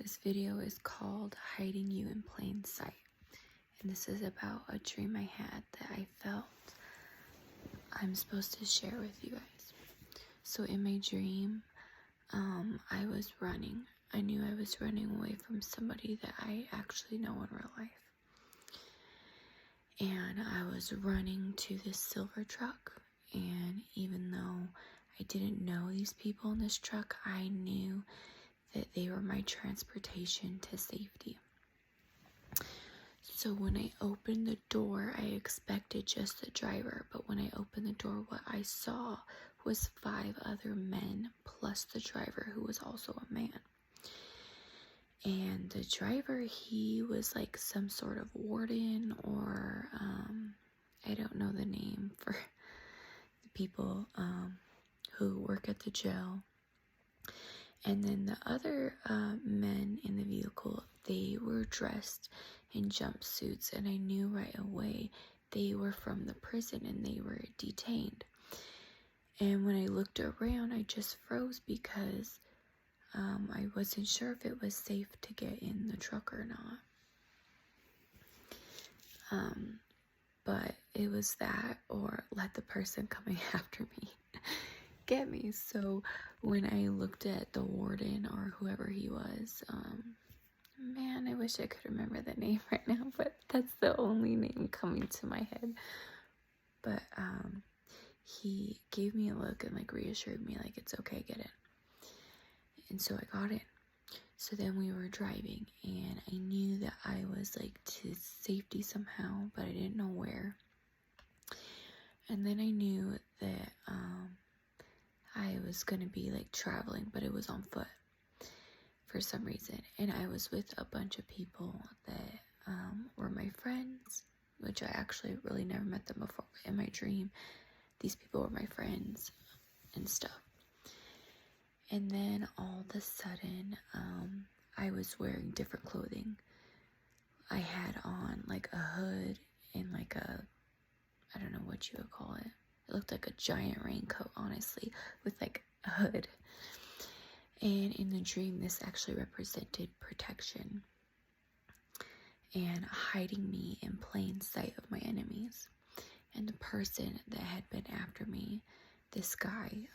This video is called Hiding You in Plain Sight. And this is about a dream I had that I felt I'm supposed to share with you guys. So in my dream, I was running. I knew I was running away from somebody that I actually know in real life. And I was running to this silver truck. And even though I didn't know these people in this truck, I knew that they were my transportation to safety. So when I opened the door, I expected just the driver, but when I opened the door, what I saw was 5 other men plus the driver, who was also a man. And the driver, he was like some sort of warden, or I don't know the name for the people who work at the jail. And then the other men in the vehicle, they were dressed in jumpsuits, and I knew right away they were from the prison and they were detained. And when I looked around, I just froze because I wasn't sure if it was safe to get in the truck or not. But it was that, or let the person coming after me get me. So when I looked at the warden, or whoever he was, man, I wish I could remember the name right now, but that's the only name coming to my head. But he gave me a look and like reassured me, like, it's okay, get in. And so I got in. So then we were driving, and I knew that I was like to safety somehow, but I didn't know where. And then I knew that I was gonna be like traveling, but it was on foot for some reason. And I was with a bunch of people that were my friends, which I actually really never met them before. In my dream, these people were my friends and stuff. And then all of a sudden, I was wearing different clothing. I had on like a hood and like I don't know what you would call it. It looked like a giant raincoat, honestly, with like a hood. And in the dream, this actually represented protection and hiding me in plain sight of my enemies. And the person that had been after me, this guy,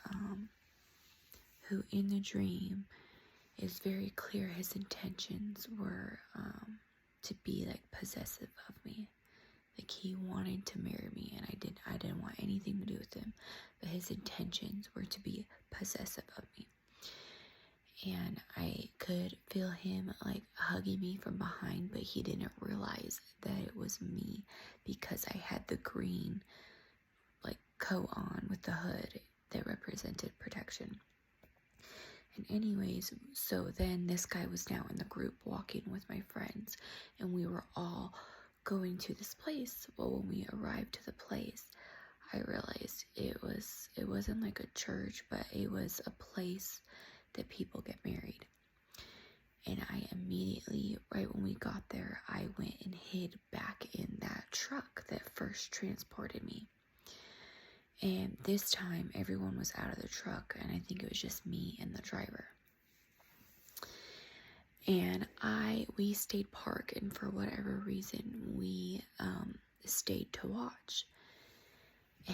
who in the dream is very clear his intentions were to be like possessive of me. Like he wanted to marry me, and I didn't want anything to do with him, but his intentions were to be possessive of me. And I could feel him like hugging me from behind, but he didn't realize that it was me because I had the green like coat on with the hood that represented protection. And anyways, so then this guy was now in the group walking with my friends, and we were all going to this place. Well, when we arrived to the place, I realized it wasn't like a church, but it was a place that people get married. And I immediately, right when we got there, I went and hid back in that truck that first transported me. And this time everyone was out of the truck, and I think it was just me and the driver. And we stayed parked, and for whatever reason we stayed to watch.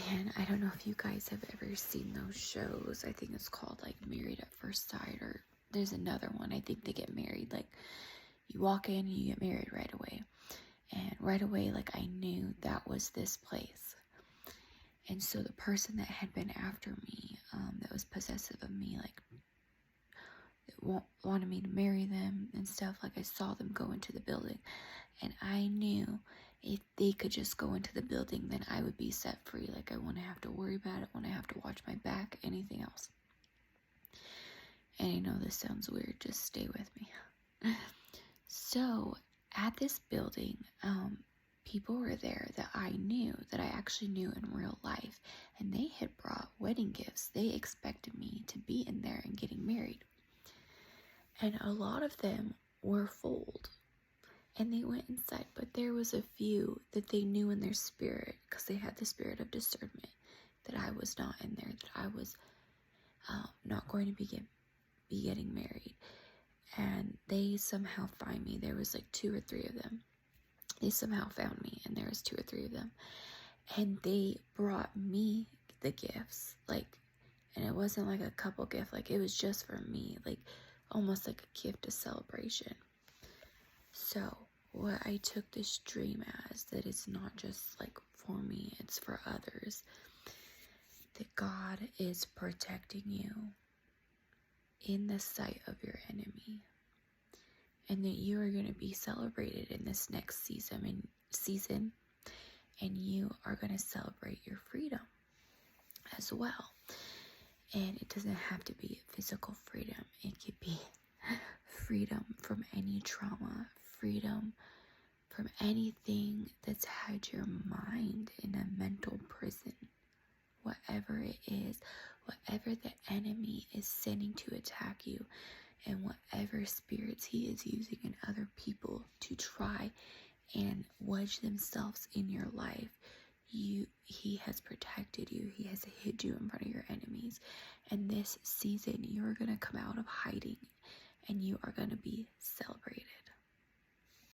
And I don't know if you guys have ever seen those shows. I think it's called like Married at First Sight, or there's another one. I think they get married, like you walk in and you get married right away. And right away, like I knew that was this place. And so the person that had been after me, that was possessive of me, like wanted me to marry them and stuff, like I saw them go into the building, and I knew if they could just go into the building, then I would be set free. Like I wouldn't have to worry about it, wouldn't have to watch my back, anything else. And I know this sounds weird, just stay with me. So at this building, people were there that I knew, that I actually knew in real life, and they had brought wedding gifts. They expected me to be in there and getting married. And a lot of them were full, and they went inside, but there was a few that they knew in their spirit, because they had the spirit of discernment, that I was not in there, that I was not going to be getting married. And they somehow find me. There was like 2 or 3 of them. They somehow found me, and there was 2 or 3 of them. And they brought me the gifts, like, and it wasn't like a couple gift, like it was just for me, like almost like a gift of celebration. So what I took this dream as, that it's not just like for me, it's for others, that God is protecting you in the sight of your enemy, and that you are going to be celebrated in this next season, and you are going to celebrate your freedom as well. And it doesn't have to be physical freedom. It could be freedom from any trauma, freedom from anything that's had your mind in a mental prison. Whatever it is, whatever the enemy is sending to attack you, and whatever spirits he is using in other people to try and wedge themselves in your life, he has protected you. He has hid you in front of your enemies. And this season, you're going to come out of hiding, and you are going to be celebrated.